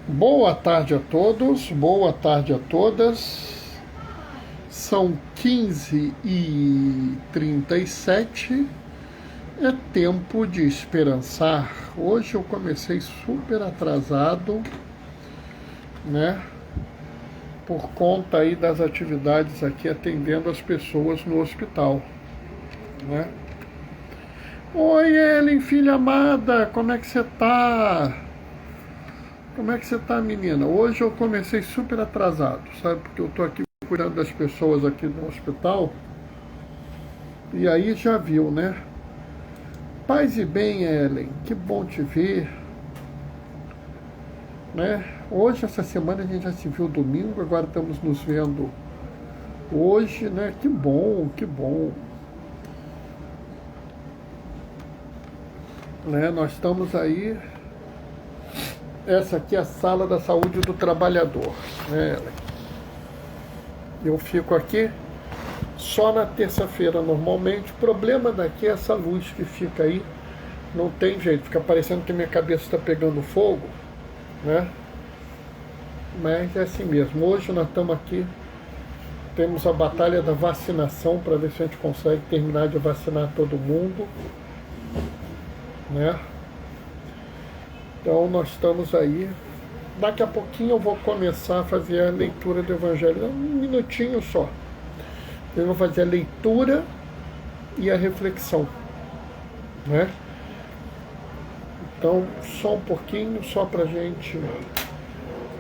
Boa tarde a todos, boa tarde a todas. São 15h37. É tempo de esperançar. Hoje eu comecei super atrasado, né? Por conta aí das atividades aqui atendendo as pessoas no hospital, né? Oi, Ellen, filha amada, como é que você tá? Como é que você tá, menina? Hoje eu comecei super atrasado, sabe? Porque eu tô aqui cuidando das pessoas aqui no hospital. E aí já viu, né? Paz e bem, Ellen, que bom te ver, né? Hoje, essa semana, a gente já se viu domingo, agora estamos nos vendo hoje, né? Que bom, que bom. Né? Nós estamos aí. Essa aqui é a sala da saúde do trabalhador, né, Ellen? Eu fico aqui só na terça-feira normalmente. O problema daqui é essa luz que fica aí. Não tem jeito, fica parecendo que minha cabeça está pegando fogo, né? Mas é assim mesmo. Hoje nós estamos aqui, temos a batalha da vacinação para ver se a gente consegue terminar de vacinar todo mundo, né? Então nós estamos aí. Daqui a pouquinho eu vou começar a fazer a leitura do Evangelho, um minutinho só. Eu vou fazer a leitura e a reflexão, né? Então, só um pouquinho, só pra gente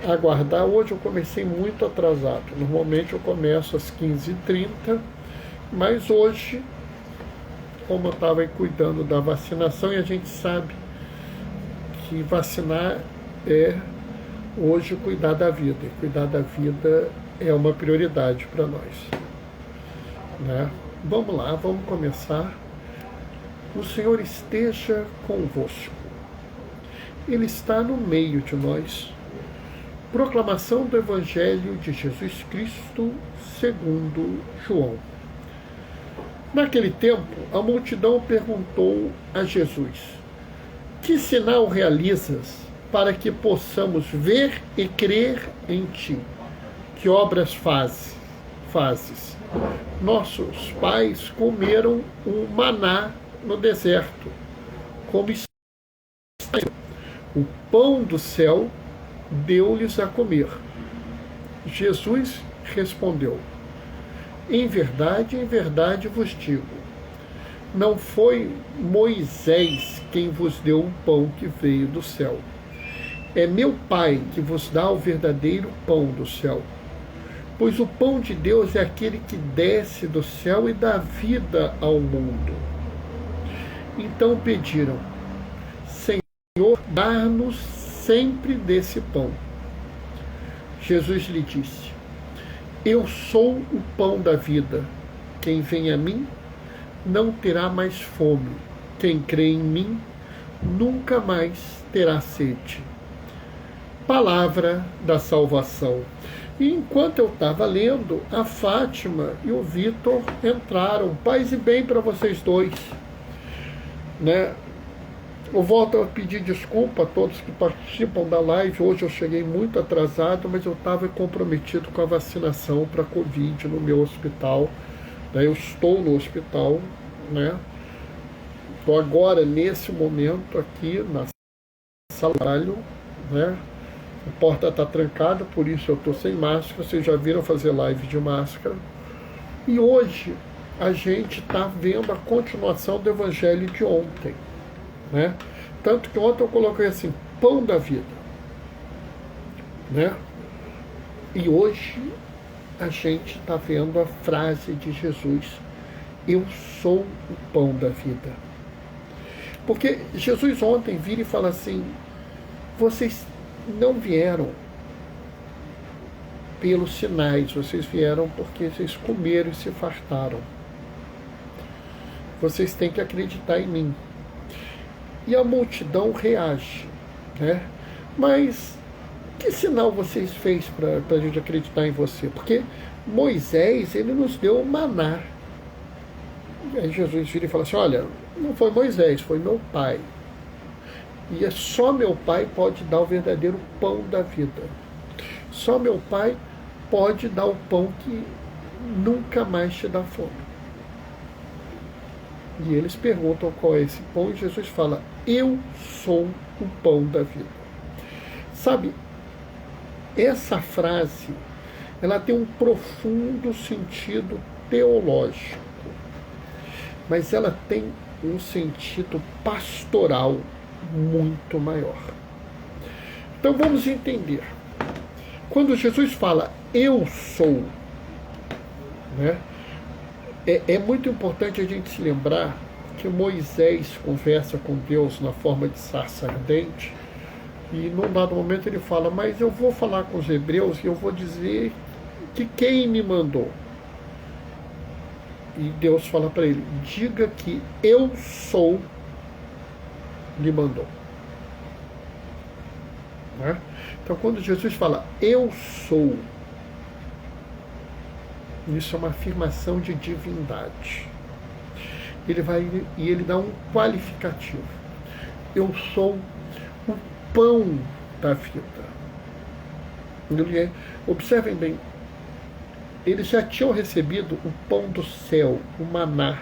aguardar. Hoje eu comecei muito atrasado. Normalmente eu começo às 15h30, mas hoje, como eu estava aí cuidando da vacinação, e a gente sabe que vacinar é hoje cuidar da vida. E cuidar da vida é uma prioridade para nós, né? Vamos lá, vamos começar. O Senhor esteja convosco. Ele está no meio de nós. Proclamação do Evangelho de Jesus Cristo segundo João. Naquele tempo, a multidão perguntou a Jesus: que sinal realizas para que possamos ver e crer em ti? Que obras fazes? Nossos pais comeram um maná no deserto, como está o pão do céu deu-lhes a comer. Jesus respondeu: em verdade vos digo, não foi Moisés quem vos deu o pão que veio do céu. É meu Pai que vos dá o verdadeiro pão do céu. Pois o pão de Deus é aquele que desce do céu e dá vida ao mundo. Então pediram: Senhor, dá-nos sempre desse pão. Jesus lhe disse: eu sou o pão da vida. Quem vem a mim não terá mais fome. Quem crê em mim nunca mais terá sede. Palavra da salvação. E enquanto eu estava lendo, a Fátima e o Vitor entraram. Paz e bem para vocês dois, né? Eu volto a pedir desculpa a todos que participam da live. Hoje eu cheguei muito atrasado, mas eu estava comprometido com a vacinação para a Covid no meu hospital. Eu estou no hospital, né? Estou agora, nesse momento, aqui na sala de trabalho, né? A porta está trancada, por isso eu estou sem máscara. Vocês já viram fazer live de máscara. E hoje a gente está vendo a continuação do Evangelho de ontem, né? Tanto que ontem eu coloquei assim: pão da vida, né? E hoje a gente está vendo a frase de Jesus: eu sou o pão da vida. Porque Jesus ontem vira e fala assim: vocês não vieram pelos sinais, vocês vieram porque vocês comeram e se fartaram. Vocês têm que acreditar em mim. E a multidão reage, né? Mas que sinal vocês fez para a gente acreditar em você? Porque Moisés, ele nos deu o maná. E aí Jesus vira e fala assim: olha, não foi Moisés, foi meu pai. E é só meu Pai pode dar o verdadeiro pão da vida. Só meu Pai pode dar o pão que nunca mais te dá fome. E eles perguntam qual é esse pão, e Jesus fala: eu sou o pão da vida. Sabe, essa frase, ela tem um profundo sentido teológico, mas ela tem um sentido pastoral muito maior. Então vamos entender. Quando Jesus fala eu sou, né, é muito importante a gente se lembrar que Moisés conversa com Deus na forma de sarça ardente, e num dado momento ele fala: mas eu vou falar com os hebreus e eu vou dizer que quem me mandou. E Deus fala para ele: diga que eu sou lhe mandou. Né? Então quando Jesus fala eu sou, isso é uma afirmação de divindade. Ele dá um qualificativo: eu sou o pão da vida. Observem bem, eles já tinham recebido o pão do céu, o maná.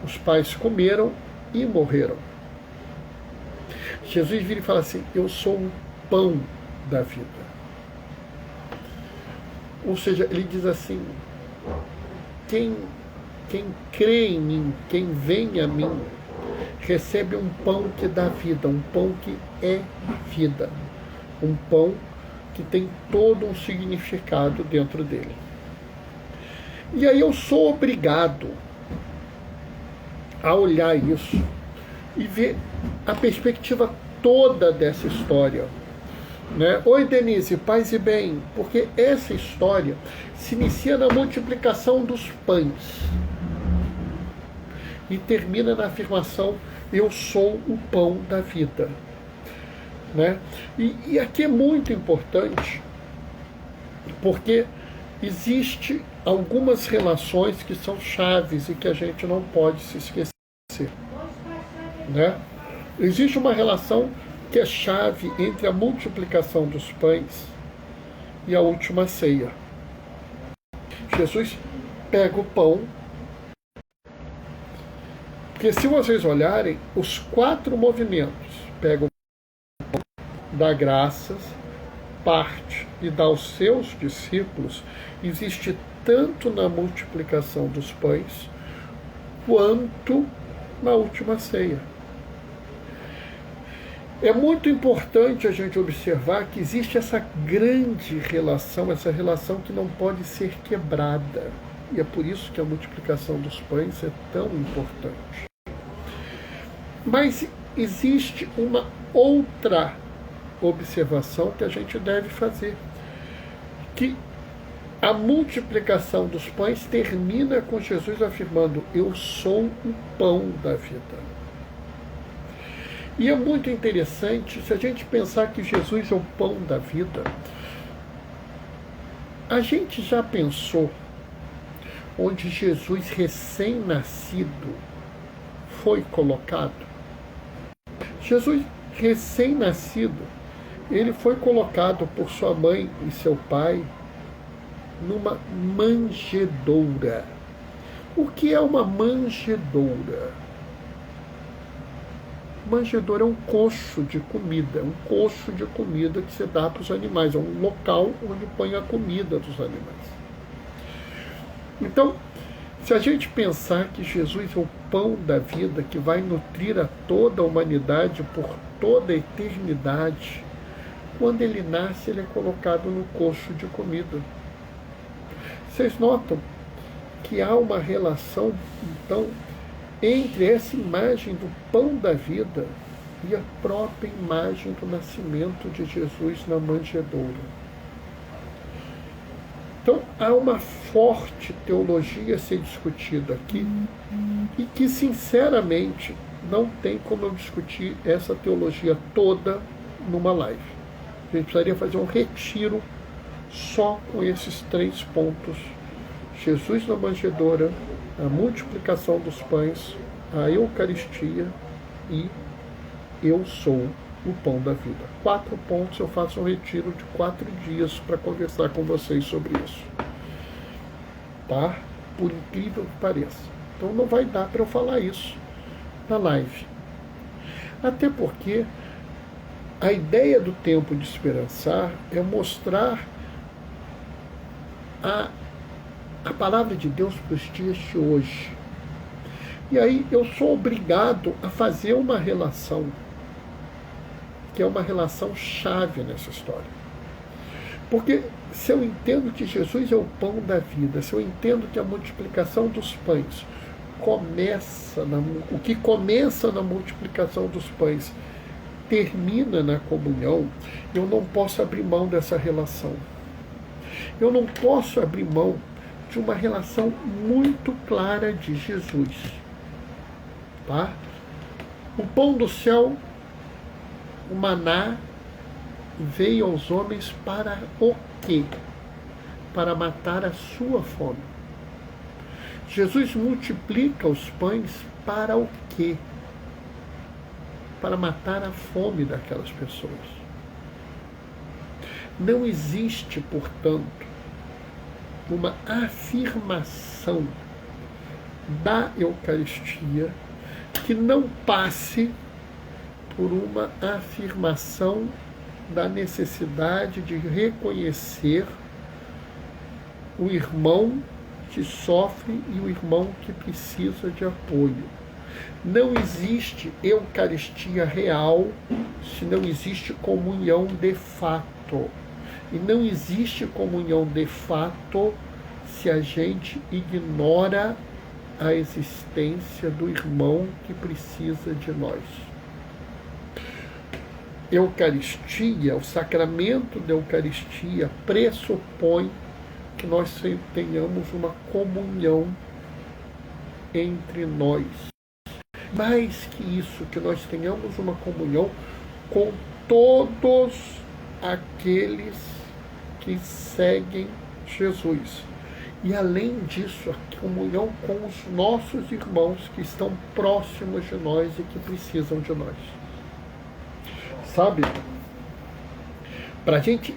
Os pais comeram e morreram. Jesus vira e fala assim: eu sou o pão da vida. Ou seja, ele diz assim: quem crê em mim, quem vem a mim, recebe um pão que dá vida, um pão que é vida, um pão que tem todo um significado dentro dele. E aí eu sou obrigado a olhar isso e ver a perspectiva toda dessa história. Né? Oi, Denise, paz e bem, porque essa história se inicia na multiplicação dos pães e termina na afirmação: eu sou o pão da vida. Né? E aqui é muito importante, porque existe algumas relações que são chaves e que a gente não pode se esquecer. Né? Existe uma relação que é chave entre a multiplicação dos pães e a última ceia. Jesus pega o pão, porque se vocês olharem, os 4 movimentos: pega o pão, dá graças, parte e dá aos seus discípulos, existe tanto na multiplicação dos pães quanto na última ceia. É muito importante a gente observar que existe essa grande relação, essa relação que não pode ser quebrada. E é por isso que a multiplicação dos pães é tão importante. Mas existe uma outra observação que a gente deve fazer, que a multiplicação dos pães termina com Jesus afirmando: eu sou o pão da vida. E é muito interessante, se a gente pensar que Jesus é o pão da vida, a gente já pensou onde Jesus recém-nascido foi colocado? Jesus recém-nascido, ele foi colocado por sua mãe e seu pai numa manjedoura. O que é uma manjedoura? Manjedoura é um coxo de comida, que se dá para os animais, é um local onde põe a comida dos animais. Então, se a gente pensar que Jesus é o pão da vida, que vai nutrir a toda a humanidade por toda a eternidade, quando ele nasce, ele é colocado no coxo de comida. Vocês notam que há uma relação, então, entre essa imagem do pão da vida e a própria imagem do nascimento de Jesus na manjedoura. Então, há uma forte teologia a ser discutida aqui e que, sinceramente, não tem como eu discutir essa teologia toda numa live. A gente precisaria fazer um retiro só com esses 3 pontos: Jesus na manjedoura, a multiplicação dos pães a Eucaristia e eu sou o pão da vida. 4 pontos, eu faço um retiro de 4 dias para conversar com vocês sobre isso. Tá? Por incrível que pareça. Então não vai dar para eu falar isso na live. Até porque a ideia do tempo de esperançar é mostrar a palavra de Deus para os dias de hoje. E aí eu sou obrigado a fazer uma relação, que é uma relação chave nessa história. Porque se eu entendo que Jesus é o pão da vida, se eu entendo que a multiplicação dos pães o que começa na multiplicação dos pães termina na comunhão, eu não posso abrir mão dessa relação. Eu não posso abrir mão de uma relação muito clara de Jesus. Tá? O pão do céu, o maná, veio aos homens para o quê? Para matar a sua fome. Jesus multiplica os pães para o quê? Para matar a fome daquelas pessoas. Não existe, portanto, uma afirmação da Eucaristia que não passe por uma afirmação da necessidade de reconhecer o irmão que sofre e o irmão que precisa de apoio. Não existe Eucaristia real se não existe comunhão de fato. E não existe comunhão de fato se a gente ignora a existência do irmão que precisa de nós. Eucaristia, o sacramento da Eucaristia pressupõe que nós tenhamos uma comunhão entre nós. Mais que isso, que nós tenhamos uma comunhão com todos aqueles que seguem Jesus. E além disso, a comunhão com os nossos irmãos que estão próximos de nós e que precisam de nós. Sabe? Para a gente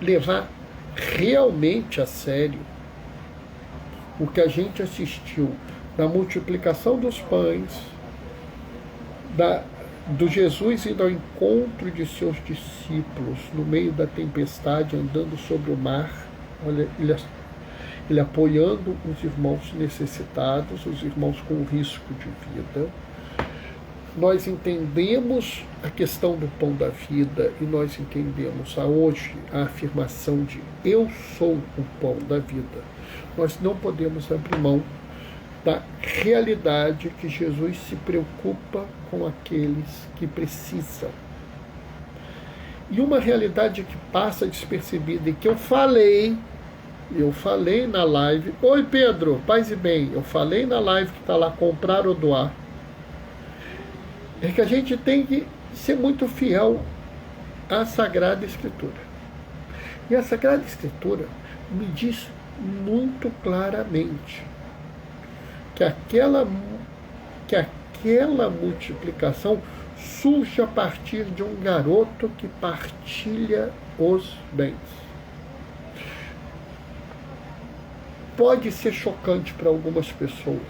levar realmente a sério o que a gente assistiu da multiplicação dos pães, do Jesus indo ao encontro de seus discípulos no meio da tempestade, andando sobre o mar, olha, ele apoiando os irmãos necessitados, os irmãos com risco de vida. Nós entendemos a questão do pão da vida e nós entendemos hoje a afirmação de eu sou o pão da vida. Nós não podemos abrir mão da realidade que Jesus se preocupa com aqueles que precisam. E uma realidade que passa despercebida e que eu falei na live, oi Pedro, paz e bem, eu falei na live que está lá, comprar ou doar, é que a gente tem que ser muito fiel à Sagrada Escritura. E a Sagrada Escritura me diz muito claramente que aquela multiplicação surge a partir de um garoto que partilha os bens. Pode ser chocante para algumas pessoas,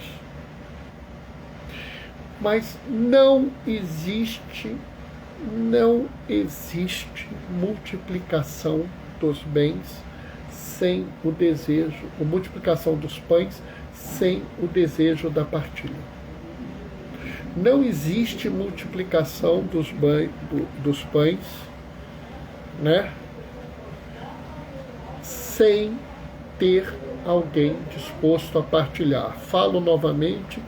mas não existe multiplicação dos bens sem o desejo, ou multiplicação dos pães sem o desejo da partilha. Não existe multiplicação dos pães, né, sem ter alguém disposto a partilhar. Falo novamente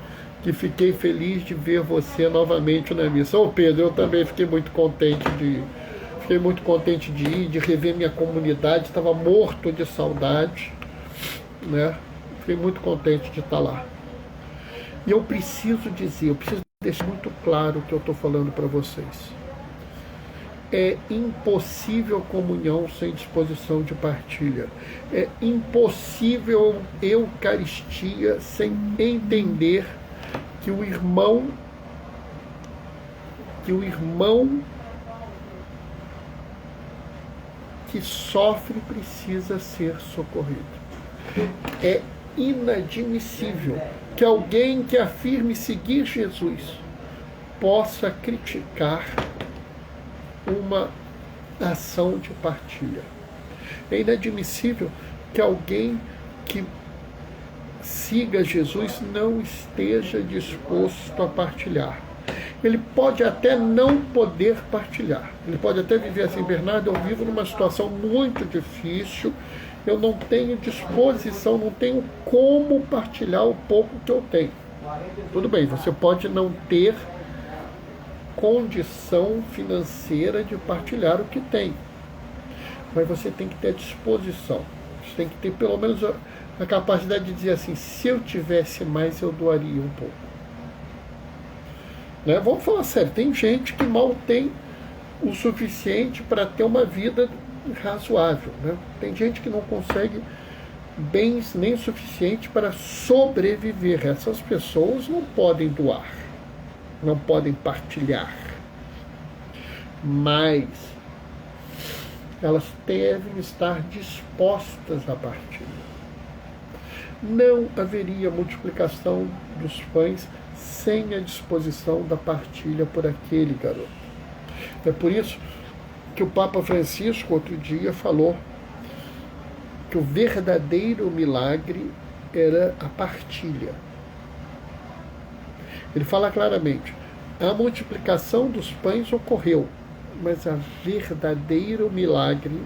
que fiquei feliz de ver você novamente na missa. Ô Pedro, eu também fiquei muito contente de ir, de rever minha comunidade, estava morto de saudade, né? Fiquei muito contente de estar lá. E eu preciso deixar muito claro o que eu estou falando para vocês. É impossível comunhão sem disposição de partilha. É impossível Eucaristia sem entender que o irmão que sofre precisa ser socorrido. É inadmissível que alguém que afirme seguir Jesus possa criticar uma ação de partilha. É inadmissível que alguém que siga Jesus não esteja disposto a partilhar. Ele pode até não poder partilhar. Ele pode até viver assim: Bernardo, eu vivo numa situação muito difícil, eu não tenho disposição, não tenho como partilhar o pouco que eu tenho. Tudo bem, você pode não ter condição financeira de partilhar o que tem, mas você tem que ter disposição. Você tem que ter pelo menos a capacidade de dizer assim: se eu tivesse mais, eu doaria um pouco. Né? Vamos falar sério, tem gente que mal tem o suficiente para ter uma vida razoável. Né? Tem gente que não consegue bens nem o suficiente para sobreviver. Essas pessoas não podem doar, não podem partilhar, mas elas devem estar dispostas a partilhar. Não haveria multiplicação dos pães sem a disposição da partilha por aquele garoto. É por isso que o Papa Francisco, outro dia, falou que o verdadeiro milagre era a partilha. Ele fala claramente: a multiplicação dos pães ocorreu, mas o verdadeiro milagre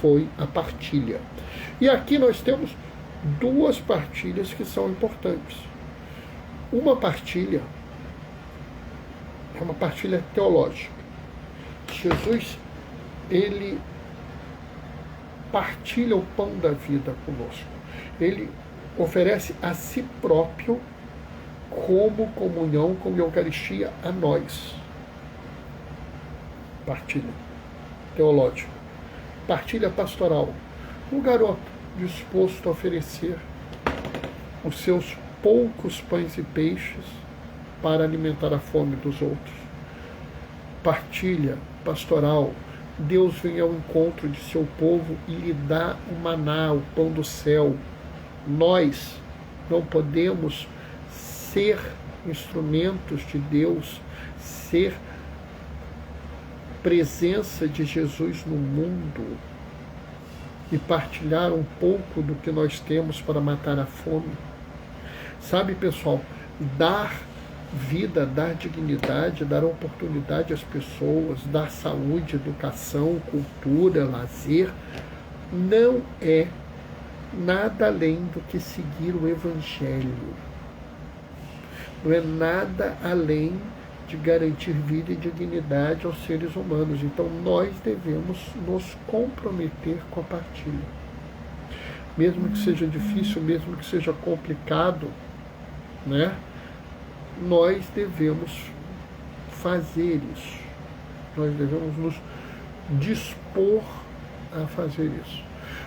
foi a partilha. E aqui nós temos duas partilhas que são importantes. Uma partilha é uma partilha teológica. Jesus, ele partilha o pão da vida conosco. Ele oferece a si próprio como comunhão, como Eucaristia a nós. Partilha teológica. Partilha pastoral. Um garoto disposto a oferecer os seus poucos pães e peixes para alimentar a fome dos outros. Partilha pastoral. Deus vem ao encontro de seu povo e lhe dá o maná, o pão do céu. Nós não podemos ser instrumentos de Deus, ser presença de Jesus no mundo e partilhar um pouco do que nós temos para matar a fome. Sabe, pessoal, dar vida, dar dignidade, dar oportunidade às pessoas, dar saúde, educação, cultura, lazer, não é nada além do que seguir o Evangelho. Não é nada além de garantir vida e dignidade aos seres humanos. Então nós devemos nos comprometer com a partilha. Mesmo que seja difícil, mesmo que seja complicado, né? Nós devemos fazer isso. Nós devemos nos dispor a fazer isso.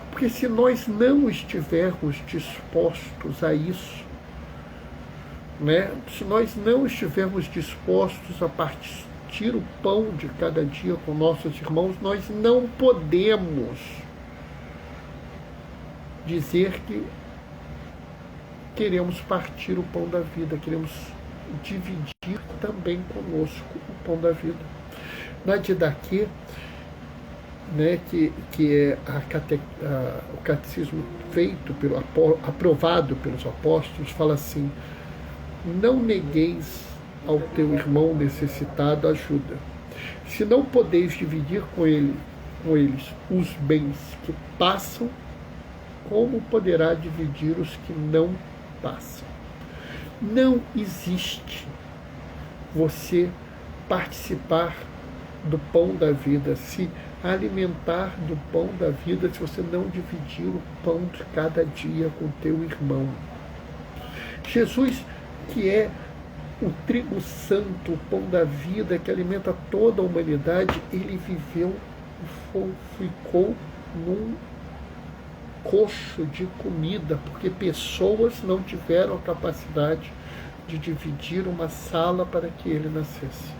Porque se nós não estivermos dispostos a isso, né? Se nós não estivermos dispostos a partir o pão de cada dia com nossos irmãos, nós não podemos dizer que queremos partir o pão da vida, queremos dividir também conosco o pão da vida. Na Didaquê, né, que é o catecismo feito, aprovado pelos apóstolos, fala assim: não negueis ao teu irmão necessitado ajuda. Se não podeis dividir com eles os bens que passam, como poderá dividir os que não passam? Não existe você participar do pão da vida, se alimentar do pão da vida, se você não dividir o pão de cada dia com teu irmão. Jesus, que é o trigo santo, o pão da vida, que alimenta toda a humanidade, ele viveu e ficou num coxo de comida, porque pessoas não tiveram a capacidade de dividir uma sala para que ele nascesse.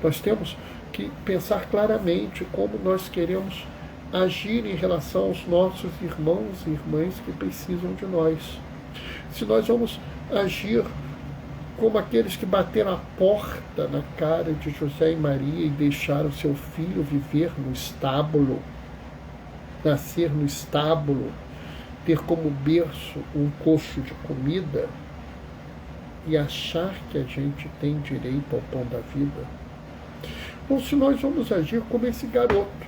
Nós temos que pensar claramente como nós queremos agir em relação aos nossos irmãos e irmãs que precisam de nós. Se nós vamos agir como aqueles que bateram a porta na cara de José e Maria e deixaram seu filho viver no estábulo, nascer no estábulo, ter como berço um coxo de comida e achar que a gente tem direito ao pão da vida, ou se nós vamos agir como esse garoto,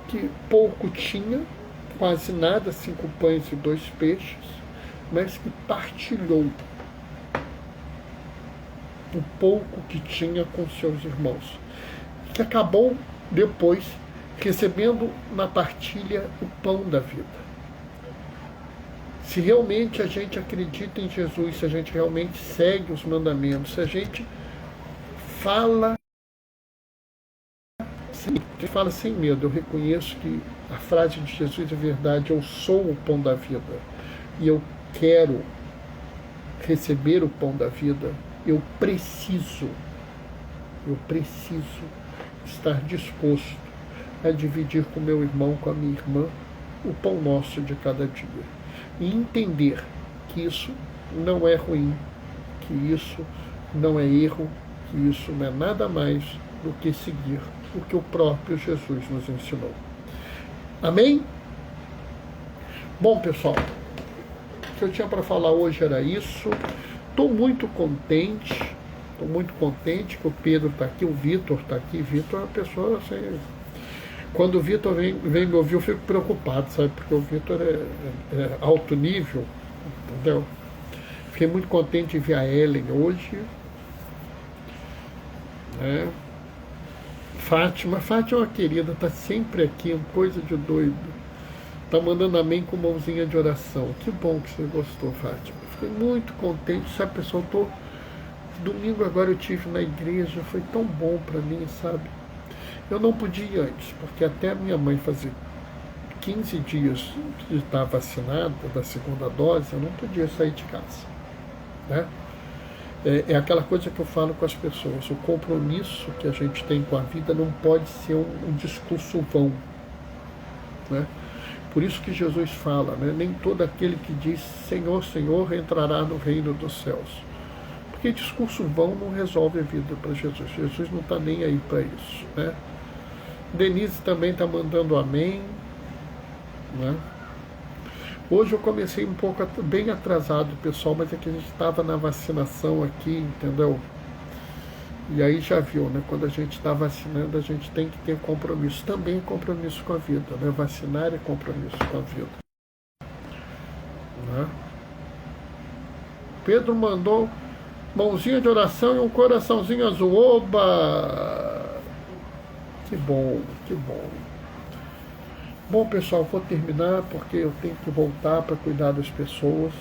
que pouco tinha, quase nada, 5 pães e 2 peixes, mas que partilhou o pouco que tinha com seus irmãos, que acabou depois recebendo na partilha o pão da vida. Se realmente a gente acredita em Jesus, se a gente realmente segue os mandamentos, se a gente fala sem medo, eu reconheço que a frase de Jesus é verdade, eu sou o pão da vida, e eu quero receber o pão da vida, eu preciso estar disposto a dividir com meu irmão, com a minha irmã, o pão nosso de cada dia. E entender que isso não é ruim, que isso não é erro, que isso não é nada mais do que seguir o que o próprio Jesus nos ensinou. Amém? Bom, pessoal, o que eu tinha para falar hoje era isso. Estou muito contente que o Pedro está aqui, o Vitor está aqui. Vitor é uma pessoa assim... Quando o Vitor vem me ouvir, eu fico preocupado, sabe? Porque o Vitor é alto nível, entendeu? Fiquei muito contente de ver a Ellen hoje. Né? Fátima é uma querida, está sempre aqui, coisa de doido. Está mandando amém com mãozinha de oração. Que bom que você gostou, Fátima. Fiquei muito contente, sabe, pessoal? Domingo agora eu tive na igreja, foi tão bom para mim, sabe? Eu não podia ir antes, porque até a minha mãe fazer 15 dias de estar vacinada da segunda dose, eu não podia sair de casa. Né? É aquela coisa que eu falo com as pessoas, o compromisso que a gente tem com a vida não pode ser um discurso vão. Né? Por isso que Jesus fala, né? Nem todo aquele que diz Senhor, Senhor entrará no reino dos céus. Porque discurso vão não resolve a vida para Jesus. Jesus não está nem aí para isso. Né? Denise também está mandando amém. Né? Hoje eu comecei um pouco bem atrasado, pessoal, mas é que a gente estava na vacinação aqui, entendeu? E aí já viu, né? Quando a gente está vacinando, a gente tem que ter compromisso. Também é compromisso com a vida, né? Vacinar é compromisso com a vida. Né? Pedro mandou mãozinha de oração e um coraçãozinho azul. Oba! Que bom, que bom. Bom, pessoal, vou terminar porque eu tenho que voltar para cuidar das pessoas,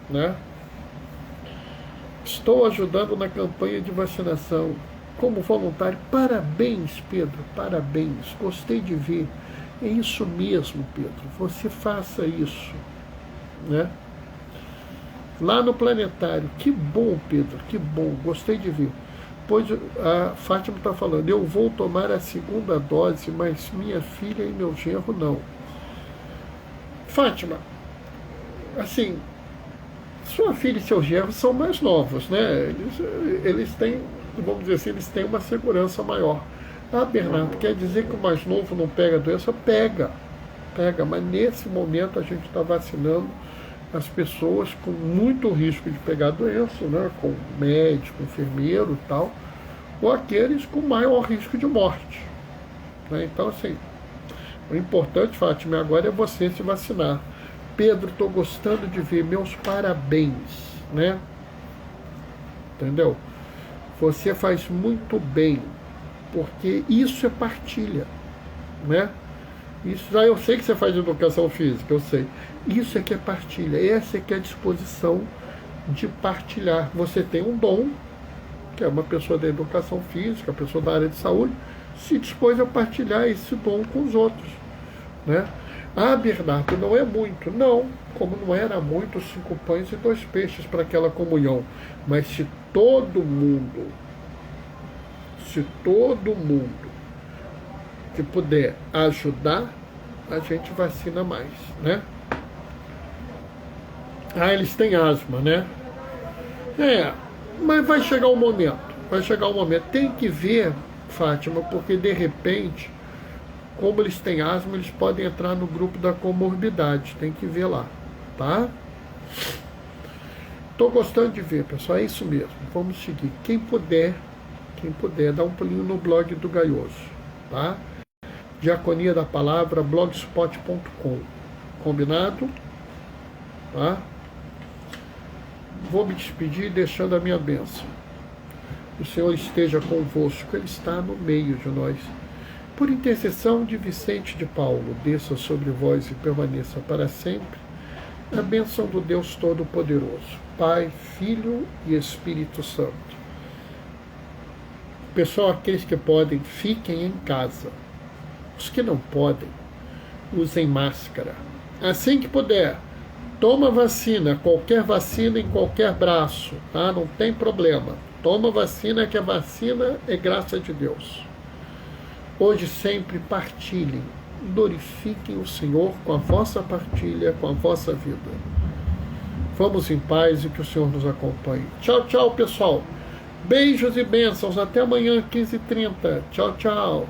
né? Estou ajudando na campanha de vacinação como voluntário. Parabéns, Pedro, parabéns. Gostei de ver. É isso mesmo, Pedro. Você faça isso, né? Lá no planetário. Que bom, Pedro, que bom. Gostei de ver. Pois a Fátima está falando, eu vou tomar a segunda dose, mas minha filha e meu genro não. Fátima, assim, sua filha e seu genro são mais novos, né? Eles têm, vamos dizer assim, eles têm uma segurança maior. Ah, Bernardo, quer dizer que o mais novo não pega a doença? Pega, mas nesse momento a gente está vacinando as pessoas com muito risco de pegar a doença, né, com médico, enfermeiro e tal, ou aqueles com maior risco de morte. Né? Então, assim, o importante, Fátima, agora é você se vacinar. Pedro, estou gostando de ver, meus parabéns, né? Entendeu? Você faz muito bem, porque isso é partilha, né? Isso já eu sei que você faz educação física, eu sei. Isso é que é partilha, essa é que é a disposição de partilhar. Você tem um dom, que é uma pessoa da educação física, uma pessoa da área de saúde, se dispôs a partilhar esse dom com os outros. Né? Ah, Bernardo, não é muito. Não, como não era muito 5 pães e 2 peixes para aquela comunhão. Mas se todo mundo que puder ajudar, a gente vacina mais, né? Ah, eles têm asma, né? Mas vai chegar o momento. Tem que ver, Fátima, porque de repente, como eles têm asma, eles podem entrar no grupo da comorbidade. Tem que ver lá, tá? Tô gostando de ver, pessoal. É isso mesmo. Vamos seguir. Quem puder, dá um pulinho no blog do Gaioso, tá? Diaconia da Palavra, blogspot.com. Combinado? Tá? Vou me despedir deixando a minha bênção. O Senhor esteja convosco, Ele está no meio de nós. Por intercessão de Vicente de Paulo, desça sobre vós e permaneça para sempre a bênção do Deus Todo-Poderoso, Pai, Filho e Espírito Santo. Pessoal, aqueles que podem, fiquem em casa. Os que não podem, usem máscara. Assim que puder, toma vacina, qualquer vacina em qualquer braço, tá? Não tem problema. Toma vacina, que a vacina é graça de Deus. Hoje sempre partilhem, glorifiquem o Senhor com a vossa partilha, com a vossa vida. Vamos em paz e que o Senhor nos acompanhe. Tchau, tchau, pessoal. Beijos e bênçãos. Até amanhã, 15h30. Tchau, tchau.